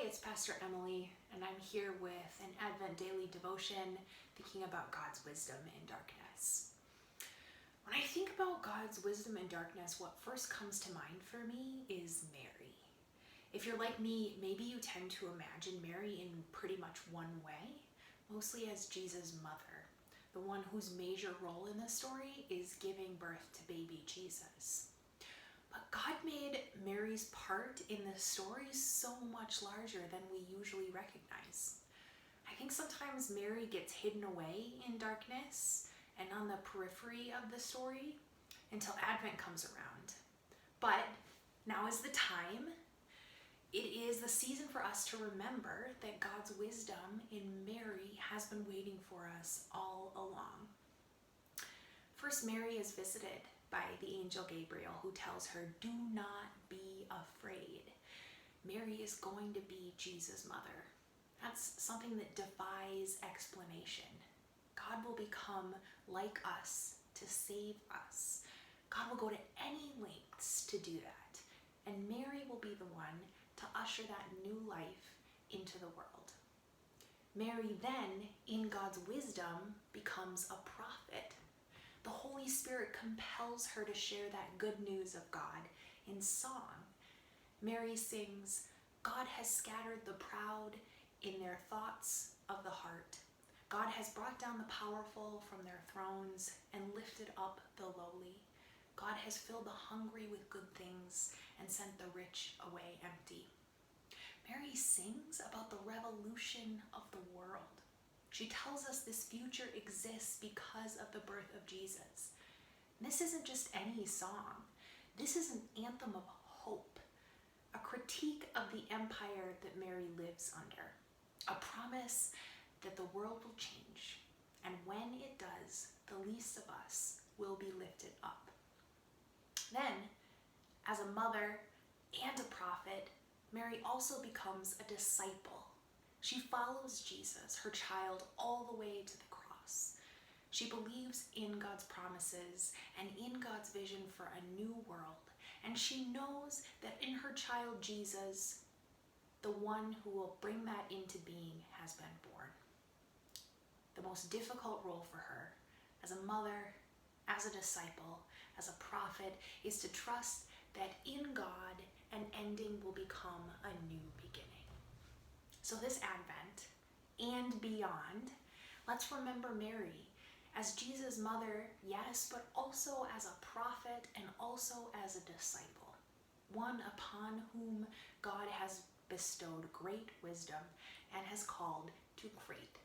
it's Pastor Emily, and I'm here with an Advent daily devotion thinking about God's wisdom in darkness. When I think about God's wisdom in darkness, what first comes to mind for me is Mary. If you're like me, maybe you tend to imagine Mary in pretty much one way, mostly as Jesus' mother, the one whose major role in the story is giving birth to baby Jesus. But God made Mary's part in the story so much larger than we usually recognize. I think sometimes Mary gets hidden away in darkness and on the periphery of the story until Advent comes around. But now is the time. It is the season for us to remember that God's wisdom in Mary has been waiting for us all along. First, Mary is visited by the angel Gabriel, who tells her, "Do not be afraid." Mary is going to be Jesus' mother. That's something that defies explanation. God will become like us to save us. God will go to any lengths to do that. And Mary will be the one to usher that new life into the world. Mary then, in God's wisdom, becomes a prophet. The Holy Spirit compels her to share that good news of God in song. Mary sings, "God has scattered the proud in their thoughts of the heart. God has brought down the powerful from their thrones and lifted up the lowly. God has filled the hungry with good things and sent the rich away empty." Mary sings about the revolution of the world. She tells us this future exists because of the birth of Jesus. And this isn't just any song. This is an anthem of hope, a critique of the empire that Mary lives under, a promise that the world will change, and when it does, the least of us will be lifted up. Then, as a mother and a prophet, Mary also becomes a disciple. She follows Jesus, her child, all the way to the cross. She believes in God's promises and in God's vision for a new world. And she knows that in her child Jesus, the one who will bring that into being has been born. The most difficult role for her as a mother, as a disciple, as a prophet, is to trust that in God, an ending will become a new beginning. So this Advent and beyond, let's remember Mary as Jesus' mother, yes, but also as a prophet and also as a disciple, one upon whom God has bestowed great wisdom and has called to great